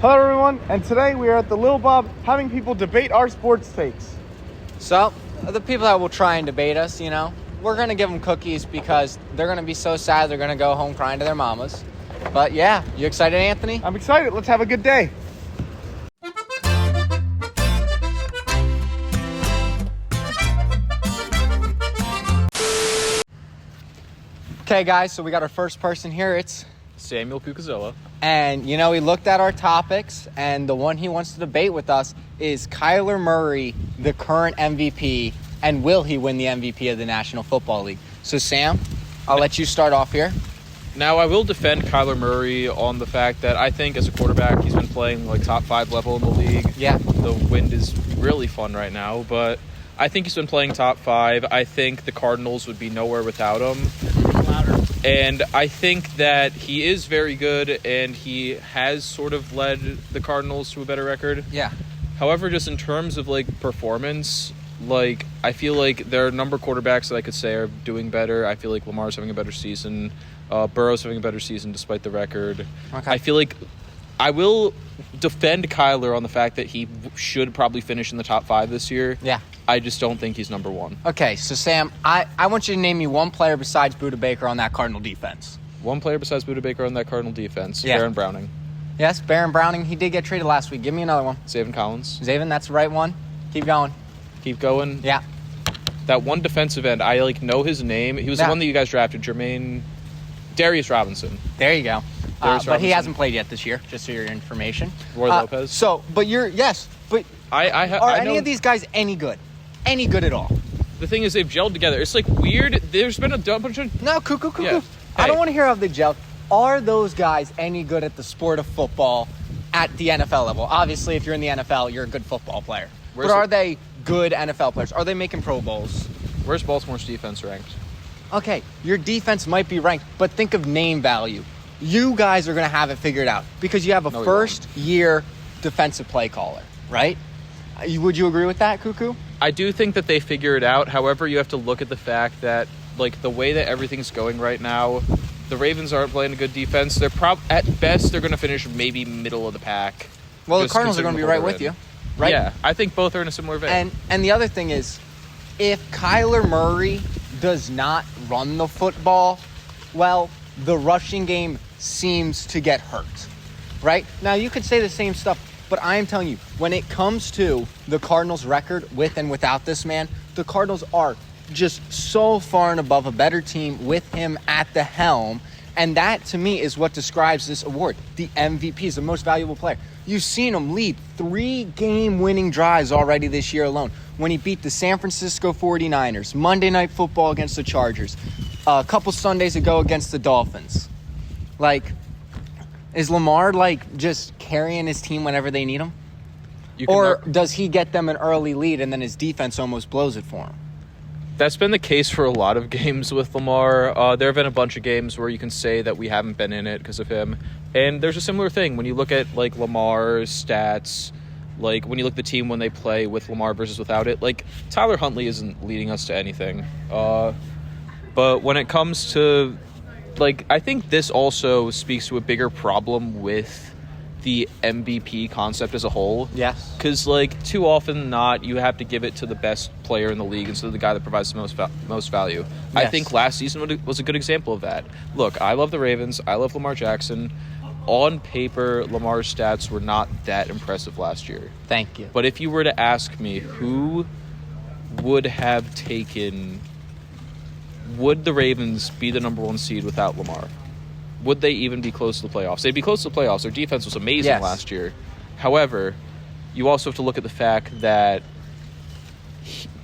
Hello everyone, and today we are at the Lil Bob having people debate our sports takes. So, the people that will try and debate us, we're going to give them cookies because they're going to be so sad they're going to go home crying to their mamas. But yeah, you excited, Anthony? I'm excited. Let's have a good day. Okay, guys, so we got our first person here. It's Samuel Pucazilla. And, we looked at our topics, and the one he wants to debate with us is Kyler Murray, the current MVP, and will he win the MVP of the National Football League? So, Sam, I'll let you start off here. Now, I will defend Kyler Murray on the fact that I think as a quarterback, he's been playing top 5 level in the league. Yeah. The wind is really fun right now, but I think he's been playing top 5. I think the Cardinals would be nowhere without him. And I think that he is very good, and he has sort of led the Cardinals to a better record. Yeah. However, just in terms of, performance, I feel like there are a number of quarterbacks that I could say are doing better. I feel like Lamar's having a better season. Burrow's having a better season despite the record. Okay. I feel like I will defend Kyler on the fact that he should probably finish in the top 5 this year. Yeah. I just don't think he's number 1. Okay, so Sam, I want you to name me one player besides Budda Baker on that Cardinal defense. One player besides Budda Baker on that Cardinal defense, Yeah. Baron Browning. Yes, Baron Browning. He did get traded last week. Give me another one. Zaven Collins. Zaven, that's the right one. Keep going. Keep going. Yeah. That one defensive end, I know his name. He was the one that you guys drafted, Darius Robinson. There you go. But Robinson. he hasn't played yet this year, just for your information. Roy Lopez. But are any of these guys any good? Any good at all? The thing is, they've gelled together. It's weird. There's been a bunch of... No, cuckoo. Yeah. I don't Hey. want to hear how they gel. Are those guys any good at the sport of football at the NFL level? Obviously, if you're in the NFL, you're a good football player. But are they good NFL players? Are they making Pro Bowls? Where's Baltimore's defense ranked? Okay, your defense might be ranked, but think of name value. You guys are going to have it figured out because you have a first-year defensive play caller, right? Would you agree with that, Cuckoo? I do think that they figure it out. However, you have to look at the fact that, the way that everything's going right now, the Ravens aren't playing a good defense. They're at best, they're going to finish maybe middle of the pack. Well, the Cardinals are going to be right with you, right? Yeah, I think both are in a similar vein. And the other thing is, if Kyler Murray does not run the football, well, the rushing game seems to get hurt, right? Now, you could say the same stuff, but I am telling you, when it comes to the Cardinals' record with and without this man, the Cardinals are just so far and above a better team with him at the helm. And that, to me, is what describes this award. The MVP is the most valuable player. You've seen him lead 3 game-winning drives already this year alone. When he beat the San Francisco 49ers, Monday Night Football against the Chargers, a couple Sundays ago against the Dolphins. Is Lamar, just carrying his team whenever they need him? Or does he get them an early lead and then his defense almost blows it for him? That's been the case for a lot of games with Lamar. There have been a bunch of games where you can say that we haven't been in it because of him. And there's a similar thing when you look at, Lamar's stats, when you look at the team when they play with Lamar versus without it. Tyler Huntley isn't leading us to anything. But when it comes to... I think this also speaks to a bigger problem with the MVP concept as a whole. Yes. Because, too often than not, you have to give it to the best player in the league instead of the guy that provides the most value. Yes. I think last season was a good example of that. Look, I love the Ravens. I love Lamar Jackson. On paper, Lamar's stats were not that impressive last year. Thank you. But if you were to ask me who would have taken... Would the Ravens be the number 1 seed without Lamar? Would they even be close to the playoffs? They'd be close to the playoffs. Their defense was amazing last year. However, you also have to look at the fact that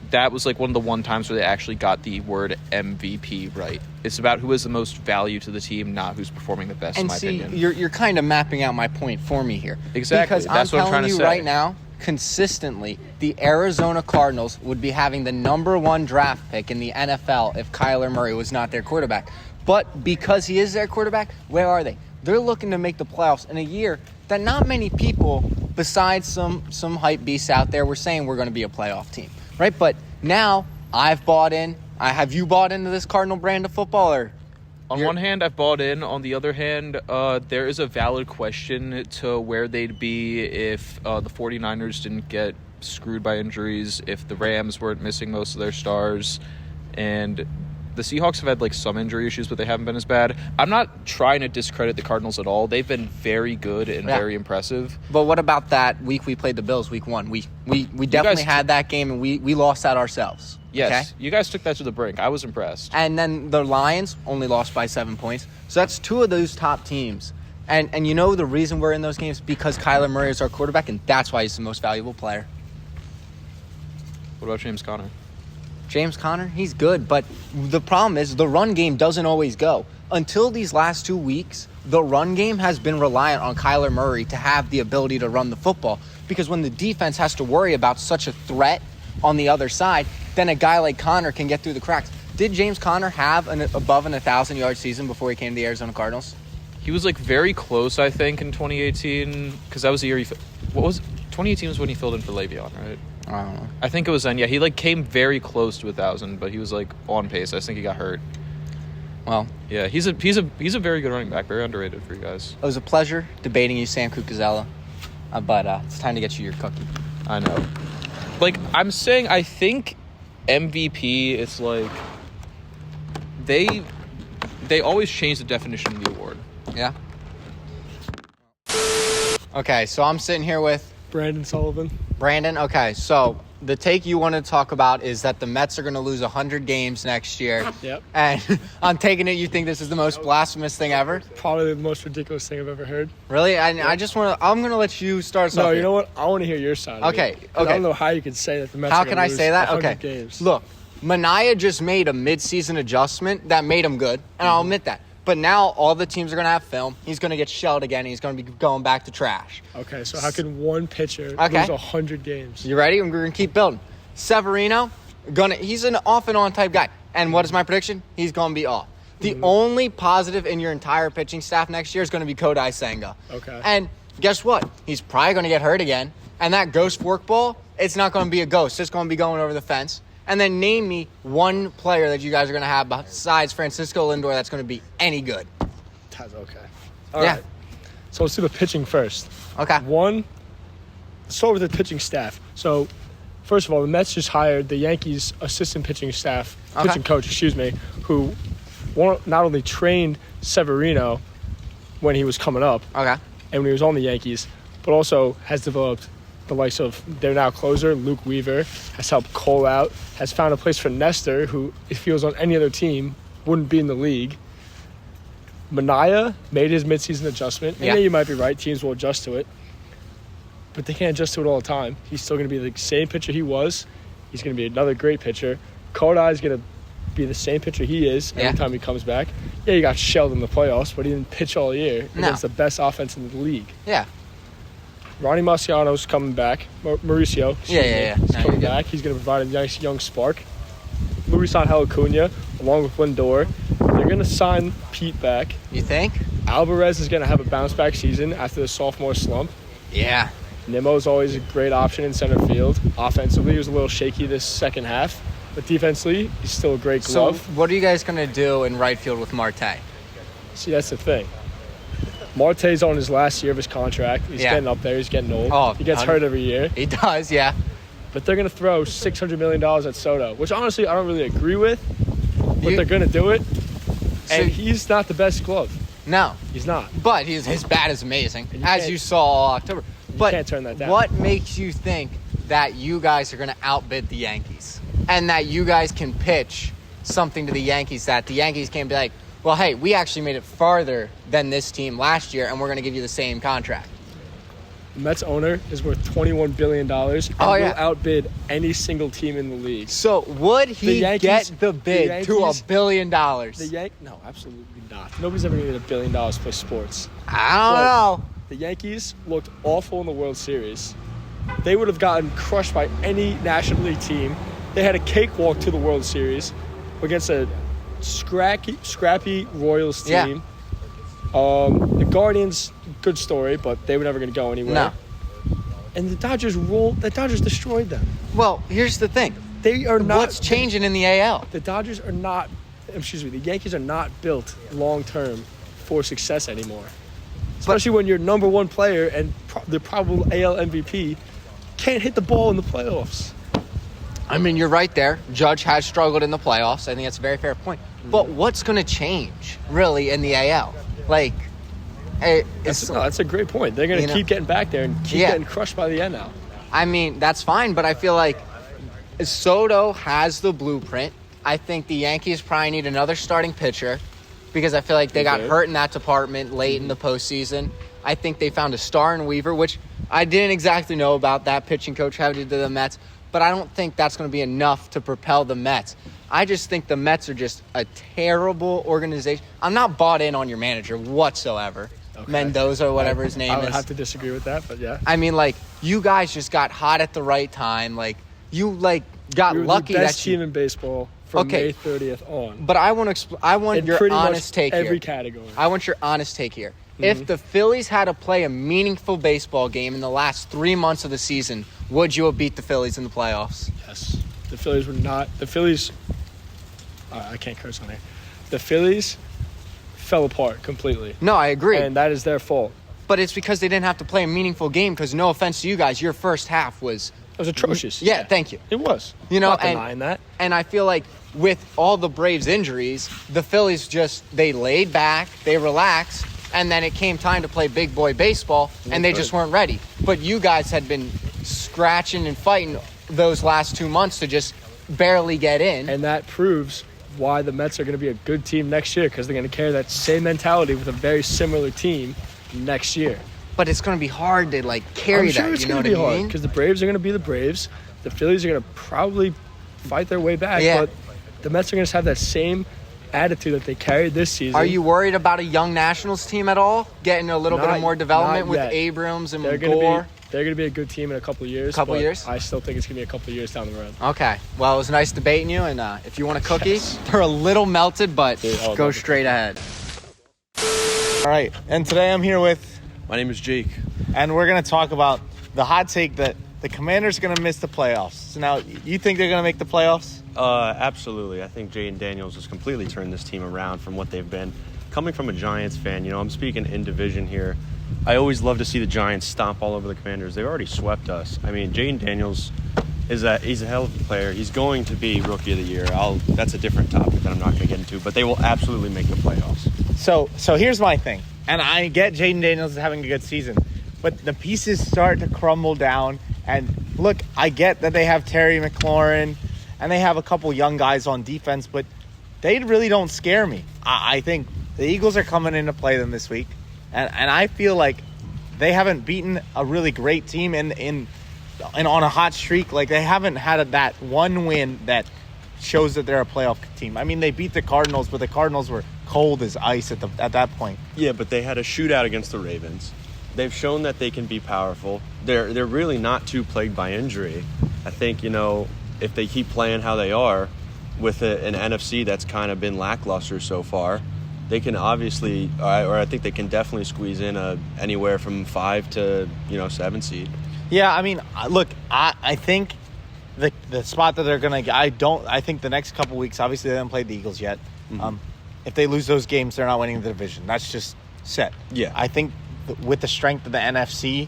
that was one of the one times where they actually got the word MVP right. It's about who has the most value to the team, not who's performing the best, in my opinion. You're kind of mapping out my point for me here. Exactly. Because That's what I'm trying to say. I'm telling you right now, consistently, the Arizona Cardinals would be having the number 1 draft pick in the NFL if Kyler Murray was not their quarterback. But because he is their quarterback, where are they? They're looking to make the playoffs in a year that not many people, besides some hype beasts out there, were saying we're going to be a playoff team, right? But now I've bought in. Have you bought into this Cardinal brand of football? Or On one hand, I've bought in. On the other hand, there is a valid question to where they'd be if the 49ers didn't get screwed by injuries, if the Rams weren't missing most of their stars, and the Seahawks have had like some injury issues, but they haven't been as bad. I'm not trying to discredit the Cardinals at all. They've been very good and very impressive. But what about that week we played the Bills, week 1? We definitely had that game, and we lost that ourselves. Yes, okay? You guys took that to the brink. I was impressed. And then the Lions only lost by 7 points. So that's 2 of those top teams. And you know the reason we're in those games? Because Kyler Murray is our quarterback, and that's why he's the most valuable player. What about James Conner? James Conner, he's good, but the problem is the run game doesn't always go. Until these last 2 weeks, the run game has been reliant on Kyler Murray to have the ability to run the football, because when the defense has to worry about such a threat on the other side, then a guy like Conner can get through the cracks. Did James Conner have above an 1,000-yard season before he came to the Arizona Cardinals? He was like very close, I think, in 2018, because that was the year 2018 was when he filled in for Le'Veon, right? I don't know. I think it was then. Yeah, he like came very close to 1,000, but he was like on pace. I just think he got hurt. Well, yeah, he's a very good running back, very underrated for you guys. It was a pleasure debating you, Sam Cucuzella, but it's time to get you your cookie. I know. Like I'm saying, I think MVP is like they always change the definition of the award. Yeah. Okay, so I'm sitting here with Brandon Sullivan. Brandon, okay, so the take you want to talk about is that the Mets are going to lose 100 games next year. Yep. And I'm taking it you think this is the most blasphemous thing ever? Probably the most ridiculous thing I've ever heard. Really? I just want to... I'm going to let you start us off. No, you here. know what? I want to hear your side of Okay, it. I okay. don't know how you could say that the Mets How are can gonna I lose say that? 100 Okay. games. Look, Mania just made a mid-season adjustment that made him good, and I'll admit that. But now all the teams are going to have film. He's going to get shelled again. He's going to be going back to trash. Okay, so how can one pitcher lose 100 games? You ready? We're going to keep building. Severino, he's an off and on type guy. And what is my prediction? He's going to be off. The only positive in your entire pitching staff next year is going to be Kodai Senga. Okay. And guess what? He's probably going to get hurt again. And that ghost forkball, it's not going to be a ghost. It's going to be going over the fence. And then name me one player that you guys are going to have besides Francisco Lindor that's going to be any good. That's okay. All right. So let's do the pitching first. Okay. Let's start with the pitching staff. So, first of all, the Mets just hired the Yankees assistant pitching coach, who not only trained Severino when he was coming up and when he was on the Yankees, but also has developed the likes of their now closer, Luke Weaver, has helped Cole out, has found a place for Nestor, who, if he was on any other team, wouldn't be in the league. Mania made his midseason adjustment. And yeah, you might be right. Teams will adjust to it. But they can't adjust to it all the time. He's still going to be the same pitcher he was. He's going to be another great pitcher. Kodai is going to be the same pitcher he is every time he comes back. Yeah, he got shelled in the playoffs, but he didn't pitch all year against the best offense in the league. Yeah. Ronnie Marciano's coming back. Mauricio. He's coming back. He's going to provide a nice young spark. Luis Angel Acuna, along with Lindor. They're going to sign Pete back. You think? Alvarez is going to have a bounce-back season after the sophomore slump. Yeah. Nimmo's always a great option in center field. Offensively, he was a little shaky this second half. But defensively, he's still a great glove. So what are you guys going to do in right field with Marte? See, that's the thing. Marte's on his last year of his contract. He's getting up there. He's getting old. Oh, he gets hurt every year. He does, yeah. But they're going to throw $600 million at Soto, which honestly I don't really agree with. But they're going to do it. And he's not the best glove. No. He's not. But his bat is amazing, as you saw all October. But can't turn that down. What makes you think that you guys are going to outbid the Yankees? And that you guys can pitch something to the Yankees that the Yankees can be like, well, hey, we actually made it farther than this team last year, and we're going to give you the same contract. The Mets owner is worth $21 billion and will outbid any single team in the league. So would he get the bid to $1 billion? No, absolutely not. Nobody's ever going to get $1 billion to play sports. I don't know. The Yankees looked awful in the World Series. They would have gotten crushed by any National League team. They had a cakewalk to the World Series against a scrappy Royals team. The Guardians, good story, but they were never going to go anywhere. No. And the Dodgers destroyed them. Well, here's the thing. They are not. What's changing in the AL? The Dodgers are not the Yankees are not built long term for success anymore. Especially when your number one player and the probable AL MVP can't hit the ball in the playoffs. I mean, you're right there. Judge has struggled in the playoffs. I think that's a very fair point. But what's going to change, really, in the AL? Like, that's a great point. They're going to keep getting back there and keep getting crushed by the NL. I mean, that's fine, but I feel like Soto has the blueprint. I think the Yankees probably need another starting pitcher because I feel like they got hurt in that department late in the postseason. I think they found a star in Weaver, which I didn't exactly know about that pitching coach how he did to the Mets, but I don't think that's going to be enough to propel the Mets. I just think the Mets are just a terrible organization. I'm not bought in on your manager whatsoever. Okay. Mendoza or whatever his name is. I would have to disagree with that, but yeah. I mean, like, you guys just got hot at the right time. Like, you, like, got lucky that the best team in baseball from May 30th on. But I want your honest take here. Every category. I want your honest take here. If the Phillies had to play a meaningful baseball game in the last 3 months of the season, would you have beat the Phillies in the playoffs? Yes. The Phillies were not. The Phillies. I can't curse on here. The Phillies fell apart completely. No, I agree. And that is their fault. But it's because they didn't have to play a meaningful game because, no offense to you guys, your first half was... It was atrocious. Yeah, thank you. It was. You know, not denying that. And I feel like with all the Braves' injuries, the Phillies they laid back, they relaxed, and then it came time to play big boy baseball, and they just weren't ready. But you guys had been scratching and fighting those last 2 months to just barely get in. And that proves why the Mets are going to be a good team next year, because they're going to carry that same mentality with a very similar team next year. But it's going to be hard to, like, carry that, it's you know going what to be I hard, mean? because the Braves are going to be the Braves. The Phillies are going to probably fight their way back, but the Mets are going to have that same attitude that they carried this season. Are you worried about a young Nationals team at all? Getting a little bit of more development with Abrams and Gore? They're going to be a good team in a couple of years. I still think it's going to be a couple of years down the road. Okay. Well, it was nice debating you, and if you want a cookie, they're a little melted, but go straight ahead. All right, and today I'm here with... My name is Jake. And we're going to talk about the hot take that the Commanders are going to miss the playoffs. So now, you think they're going to make the playoffs? Absolutely. I think Jaden Daniels has completely turned this team around from what they've been. Coming from a Giants fan, I'm speaking in division here. I always love to see the Giants stomp all over the Commanders. They've already swept us. I mean, Jaden Daniels he's a hell of a player. He's going to be Rookie of the Year. That's a different topic that I'm not going to get into, but they will absolutely make the playoffs. So here's my thing. And I get Jaden Daniels is having a good season, but the pieces start to crumble down. And look, I get that they have Terry McLaurin and they have a couple young guys on defense, but they really don't scare me. I think the Eagles are coming in to play them this week, and I feel like they haven't beaten a really great team and on a hot streak. Like, they haven't had that one win that shows that they're a playoff team. I mean, they beat the Cardinals, but the Cardinals were cold as ice at that point. Yeah, but they had a shootout against the Ravens. They've shown that they can be powerful. They're really not too plagued by injury. I think, if they keep playing how they are with an NFC that's kind of been lackluster so far, they can obviously, or I think they can definitely squeeze in anywhere from 5 to 7 seed. Yeah, I mean, look, I think the spot that they're gonna get, I think the next couple weeks, obviously they haven't played the Eagles yet. Mm-hmm. If they lose those games, they're not winning the division. That's just set. Yeah, I think with the strength of the NFC,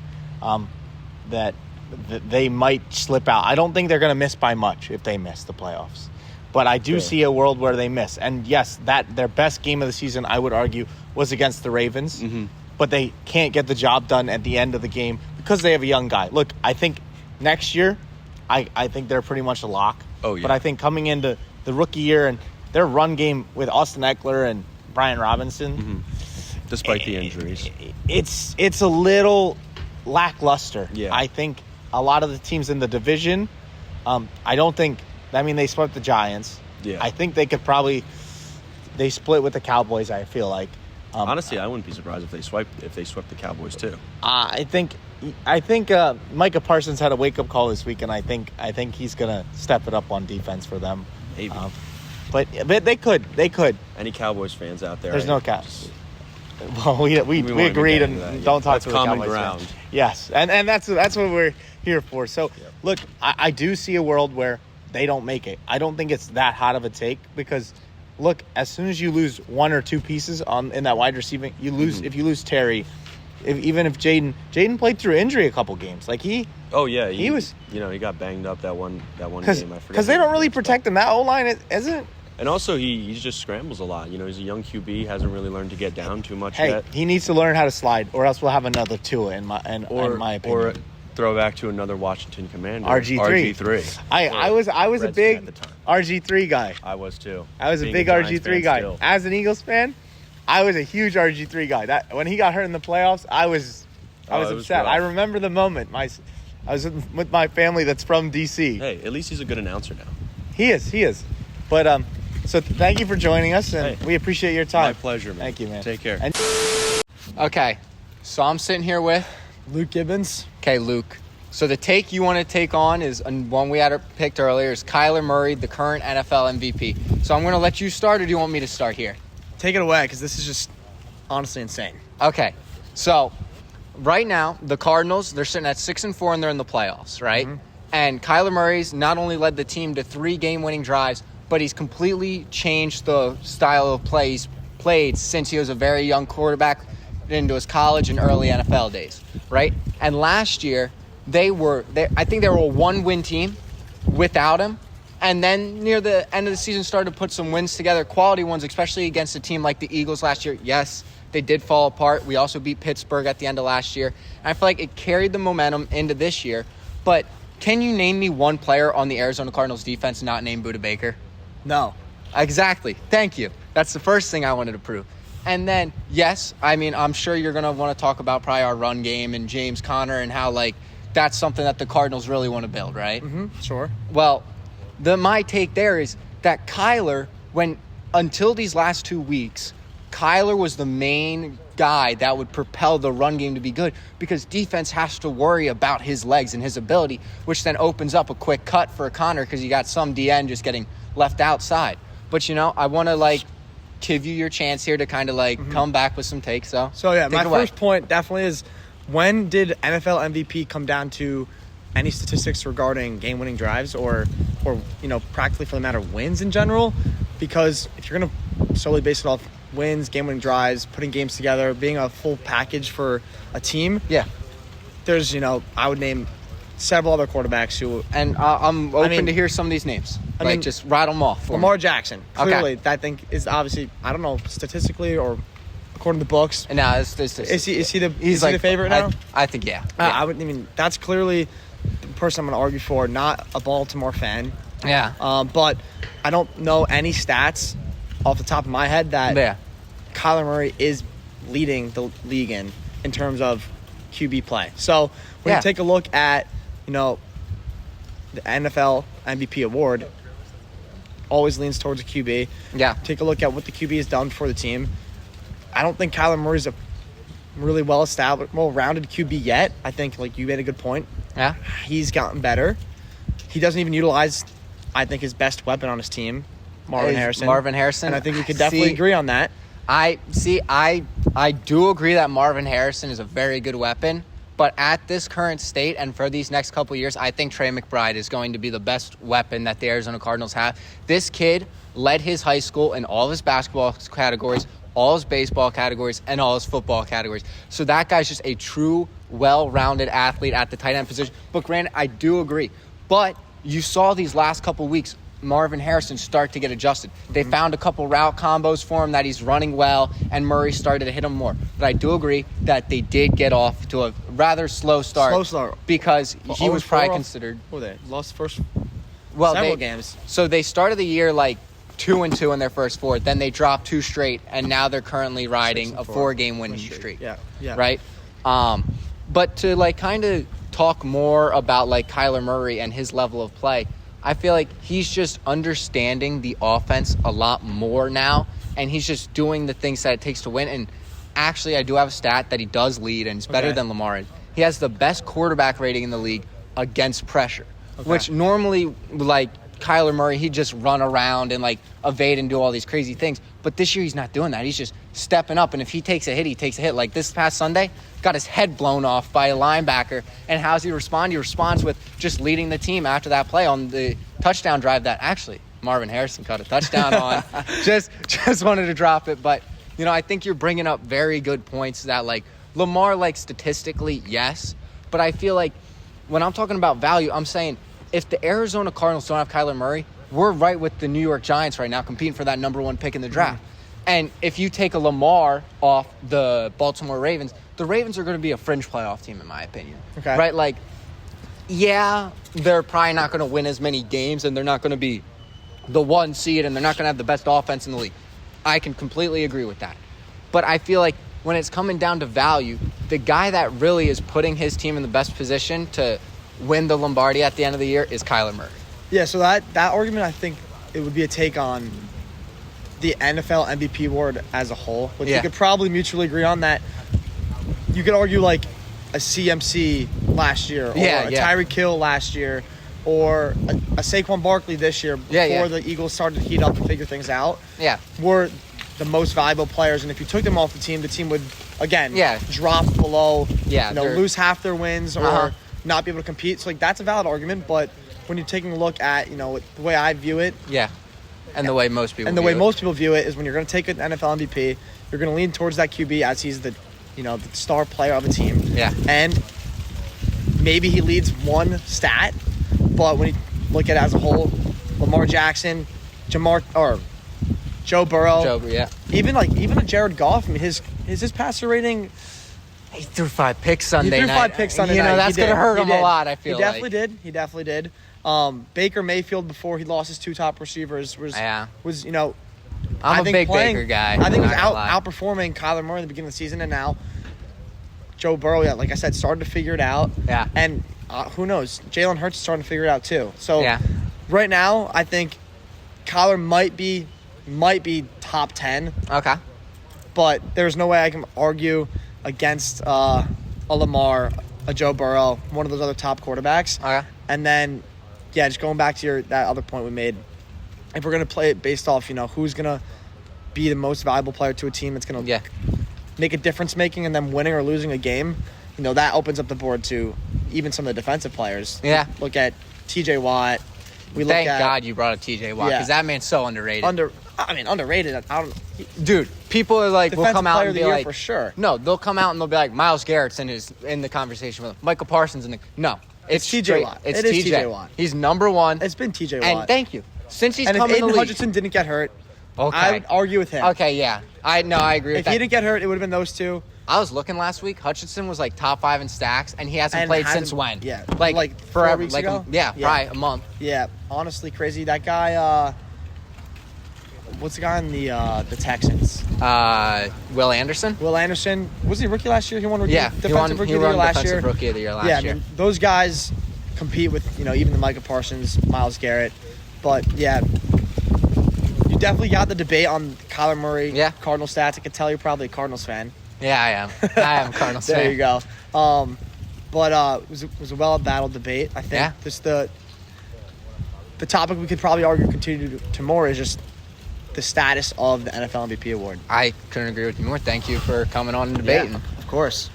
that they might slip out. I don't think they're going to miss by much if they miss the playoffs. But I do see a world where they miss. And yes, that their best game of the season, I would argue, was against the Ravens. Mm-hmm. But they can't get the job done at the end of the game because they have a young guy. Look, I think next year, I think they're pretty much a lock. Oh, yeah. But I think coming into the rookie year and their run game with Austin Eckler and Brian Robinson, mm-hmm. Despite the injuries, it's a little lackluster. Yeah. I think a lot of the teams in the division, I don't think. I mean, they swept the Giants. Yeah. I think they could they split with the Cowboys. I feel like. Honestly, I wouldn't be surprised if they swept the Cowboys too. I think Micah Parsons had a wake up call this week, and I think he's gonna step it up on defense for them. Maybe. But they could. Any Cowboys fans out there? There's no Cowboys. Well, we agreed and don't talk to the common Cowboys ground. fans. Yes, and that's what we're here for. So, Look, I do see a world where they don't make it. I don't think it's that hot of a take because, look, as soon as you lose one or two pieces in that wide receiving, you lose. If you lose Terry, even if Jaden played through injury a couple games, like he was, he got banged up that one game. I forget because they don't really protect him. That O-line isn't. And also, he just scrambles a lot. He's a young QB, hasn't really learned to get down too much yet. He needs to learn how to slide, or else we'll have another Tua in my opinion. Or throw back to another Washington Commander, RG3. I was a big RG3 guy. I was too. I was a big RG3 guy. Still. As an Eagles fan, I was a huge RG3 guy. That when he got hurt in the playoffs, I was upset. I remember the moment. I was with my family that's from DC. Hey, at least he's a good announcer now. He is. But so thank you for joining us, and we appreciate your time. My pleasure, man. Thank you, man. Take care. Okay, so I'm sitting here with Luke Gibbons. Okay, Luke. So the take you want to take on is one we had picked earlier is Kyler Murray, the current NFL MVP. So I'm going to let you start, or do you want me to start here? Take it away, because this is just honestly insane. Okay, so right now the Cardinals, they're sitting at 6-4 and they're in the playoffs, right? Mm-hmm. And Kyler Murray's not only led the team to 3 game-winning drives, but he's completely changed the style of play he's played since he was a very young quarterback into his college and early NFL days, right? And last year, I think they were a 1-win team without him. And then near the end of the season started to put some wins together, quality ones, especially against a team like the Eagles last year. Yes, they did fall apart. We also beat Pittsburgh at the end of last year. And I feel like it carried the momentum into this year. But can you name me one player on the Arizona Cardinals defense not named Budda Baker? No. Exactly. Thank you. That's the first thing I wanted to prove. And then, yes, I mean, I'm sure you're going to want to talk about probably our run game and James Conner and how, like, that's something that the Cardinals really want to build, right? Mm-hmm. Sure. Well, my take there is that Kyler, until these last 2 weeks, Kyler was the main guy that would propel the run game to be good because defense has to worry about his legs and his ability, which then opens up a quick cut for Conner because you got some DN just getting left outside. But, I want to, give you your chance here to kind of, come back with some takes. So yeah, my first point definitely is, when did NFL MVP come down to any statistics regarding game-winning drives or practically for the matter wins in general? Because if you're going to solely base it off wins, game-winning drives, putting games together, being a full package for a team, there's, I would name several other quarterbacks who... And I'm open to hear some of these names. Just rattle them off. Lamar Jackson, clearly, I think is obviously, I don't know, statistically or according to the books. No, is he the favorite now? I think, yeah. That's clearly the person I'm going to argue for, not a Baltimore fan. Yeah. But I don't know any stats off the top of my head that Kyler Murray is leading the league in terms of QB play. So when you take a look at, the NFL MVP award, always leans towards a QB. Yeah. Take a look at what the QB has done for the team. I don't think Kyler Murray's a really well-established, well-rounded QB yet. I think, you made a good point. Yeah. He's gotten better. He doesn't even utilize, I think, his best weapon on his team, Marvin Harrison. And I think we could definitely agree on that. I do agree that Marvin Harrison is a very good weapon. But at this current state and for these next couple of years, I think Trey McBride is going to be the best weapon that the Arizona Cardinals have. This kid led his high school in all of his basketball categories, all his baseball categories, and all his football categories. So that guy's just a true, well-rounded athlete at the tight end position. But granted, I do agree. But you saw these last couple of weeks, Marvin Harrison start to get adjusted. They found a couple route combos for him that he's running well, and Murray started to hit him more. But I do agree that they did get off to a rather slow start. Because he was probably considered... What were they? Lost first several games. So they started the year 2-2 in their first 4. Then they dropped 2 straight, and now they're currently riding a 4-game winning streak. Yeah. Right? But to kind of talk more about Kyler Murray and his level of play, I feel like he's just understanding the offense a lot more now, and he's just doing the things that it takes to win. And actually, I do have a stat that he does lead, and it's better than Lamar. He has the best quarterback rating in the league against pressure, which normally, Kyler Murray, he'd just run around and evade and do all these crazy things. But this year he's not doing that. He's just stepping up, and if he takes a hit, he takes a hit. Like this past Sunday, got his head blown off by a linebacker, and how does he respond? He responds with just leading the team after that play on the touchdown drive that actually Marvin Harrison caught a touchdown on. Just wanted to drop it. But, I think you're bringing up very good points that, like, Lamar, like, statistically, yes. But I feel like when I'm talking about value, I'm saying if the Arizona Cardinals don't have Kyler Murray, we're right with the New York Giants right now competing for that number 1 pick in the draft. Mm-hmm. And if you take a Lamar off the Baltimore Ravens, the Ravens are going to be a fringe playoff team, in my opinion. Okay. Right? Like, yeah, they're probably not going to win as many games, and they're not going to be the 1 seed, and they're not going to have the best offense in the league. I can completely agree with that. But I feel like when it's coming down to value, the guy that really is putting his team in the best position to win the Lombardi at the end of the year is Kyler Murray. Yeah, so that argument, I think it would be a take on the NFL MVP award as a whole, which we could probably mutually agree on that. You could argue like a CMC last year, or a Tyreek Hill last year, or a Saquon Barkley this year before the Eagles started to heat up and figure things out. Yeah, were the most valuable players, and if you took them off the team would again drop below, lose half their wins or not be able to compete. So like that's a valid argument, but when you're taking a look at the way I view it, and the way most people most people view it is when you're going to take an NFL MVP, you're going to lean towards that QB as he's the the star player of the team. Yeah, and maybe he leads one stat, but when you look at it as a whole, Lamar Jackson, Joe Burrow, even a Jared Goff. I mean, his passer rating. He threw 5 picks Sunday night. He threw 5 picks Sunday night. That's going to hurt him a lot, I feel like. He definitely did. Baker Mayfield, before he lost his 2 top receivers, was I'm a big Baker guy. I think he was outperforming Kyler Murray in the beginning of the season, and now Joe Burrow, like I said, started to figure it out. Yeah. And who knows? Jalen Hurts is starting to figure it out too. So right now, I think Kyler might be top 10. Okay. But there's no way I can argue against a Lamar, a Joe Burrow, one of those other top quarterbacks. Okay. And then, just going back to that other point we made, if we're going to play it based off, who's going to be the most valuable player to a team that's going to make a difference making and them winning or losing a game, that opens up the board to even some of the defensive players. Yeah. Look at TJ Watt. Thank God you brought up TJ Watt because that man's so underrated. Underrated. Dude, people are like, will come out and be like, for sure. No, they'll come out and they'll be like, Myles Garrett's in the conversation with him. Michael Parsons no, it's TJ Watt. It's TJ Watt. He's number 1. It's been TJ Watt. And thank you. Since he's come in the league. league. If Aiden Hutchinson didn't get hurt, okay, I would argue with him. Okay, yeah. I agree with if that. If he didn't get hurt, it would have been those two. I was looking last week. Hutchinson was like top 5 in stacks, and he hasn't played since when? Yeah, like forever. 4 weeks ago? Probably a month. Yeah, honestly, crazy. That guy. What's the guy in the Texans? Will Anderson. Will Anderson. Was he rookie last year? He won rookie. Defensive rookie of the year last year. Rookie of the year last year. Yeah, I mean, those guys compete with even the Micah Parsons, Myles Garrett, but you definitely got the debate on Kyler Murray. Yeah. Cardinal stats. I could tell you're probably a Cardinals fan. Yeah, I am. I am a Cardinals fan. There you go. But it was a well-battled debate. I think. Yeah. Just the topic we could probably argue continue to more is just the status of the NFL MVP award. I couldn't agree with you more. Thank you for coming on and debating. Yeah, of course.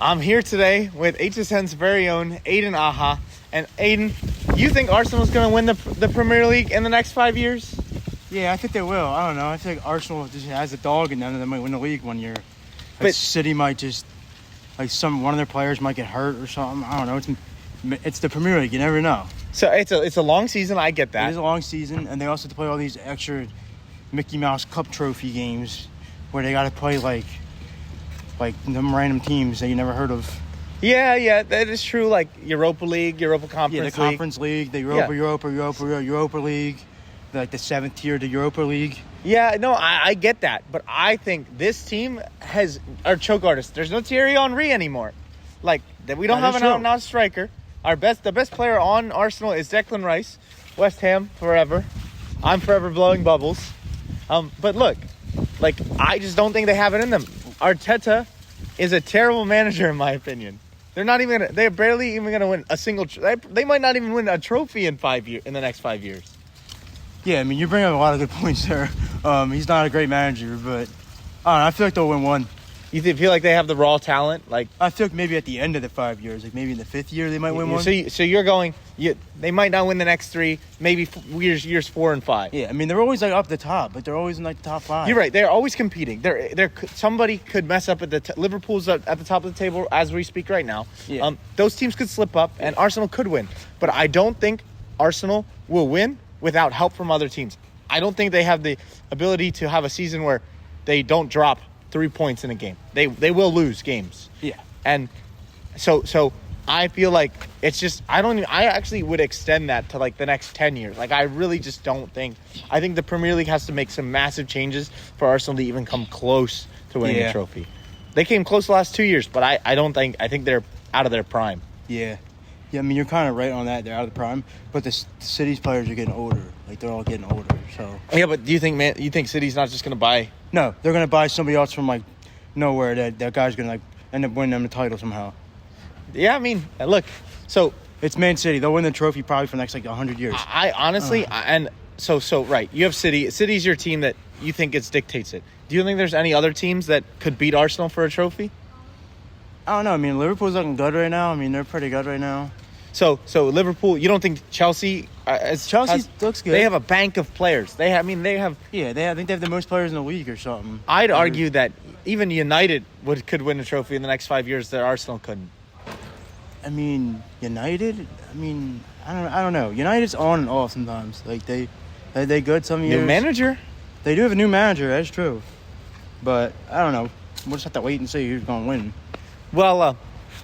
I'm here today with HSN's very own Aiden Aha. And Aiden, you think Arsenal's going to win the Premier League in the next 5 years? Yeah, I think they will. I don't know. I think Arsenal just has a dog in them and they might win the league one year. But City might just, one of their players might get hurt or something. I don't know. It's the Premier League. You never know. So it's a long season. I get that. It is a long season, and they also have to play all these extra Mickey Mouse Cup trophy games where they got to play like them random teams that you never heard of. Yeah, that is true. Like Europa League, Europa Conference League. The Conference League, the Europa League, like the 7th tier, the Europa League. Yeah, no, I get that. But I think this team are choke artists. There's no Thierry Henry anymore. Like, we don't have an out-and-out striker. The best player on Arsenal is Declan Rice. West Ham, forever. I'm forever blowing bubbles. But look, I just don't think they have it in them. Arteta is a terrible manager, in my opinion. They're barely even gonna win a single. They might not even win a trophy in the next 5 years. Yeah, I mean, you bring up a lot of good points there. He's not a great manager, but I don't know, I feel like they'll win one. You feel like they have the raw talent? Like, I feel like maybe at the end of the 5 years, like maybe in the 5th year, they might win one. so you're going. They might not win the next 3, maybe years 4 and 5. Yeah, I mean they're always like up the top, but they're always in like the top 5. You're right. They're always competing. Somebody could mess up at the Liverpool's at the top of the table as we speak right now. Yeah. Those teams could slip up, and Arsenal could win. But I don't think Arsenal will win without help from other teams. I don't think they have the ability to have a season where they don't drop 3 points in a game. They will lose games. Yeah. And so I feel like it's just I actually would extend that to like the next 10 years. Like I really just don't think I think the Premier League has to make some massive changes for Arsenal to even come close to winning a trophy. They came close the last 2 years, but I don't think I think they're out of their prime. Yeah. Yeah, I mean, you're kind of right on that. They're out of the prime. But the City's players are getting older. Like, they're all getting older, so. Yeah, but do you think City's not just going to buy? No, they're going to buy somebody else from, like, nowhere. That guy's going to, like, end up winning them the title somehow. Yeah, I mean, look, so. It's Man City. They'll win the trophy probably for the next, like, 100 years. I honestly, so right. You have City. City's your team that you think dictates it. Do you think there's any other teams that could beat Arsenal for a trophy? I don't know. I mean, Liverpool's looking good right now. I mean, they're pretty good right now. So Liverpool, you don't think Chelsea? Looks good. They have a bank of players. They have. Yeah, I think they have the most players in the league or something. I'd argue that even United could win a trophy in the next 5 years that Arsenal couldn't. I mean, United. I mean, I don't know. United's on and off sometimes. Like they good some years. New manager. They do have a new manager. That's true. But I don't know. We'll just have to wait and see who's going to win. Well,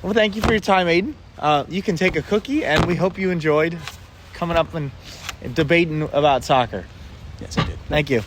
thank you for your time, Aiden. You can take a cookie, and we hope you enjoyed coming up and debating about soccer. Yes, I did. Thank you.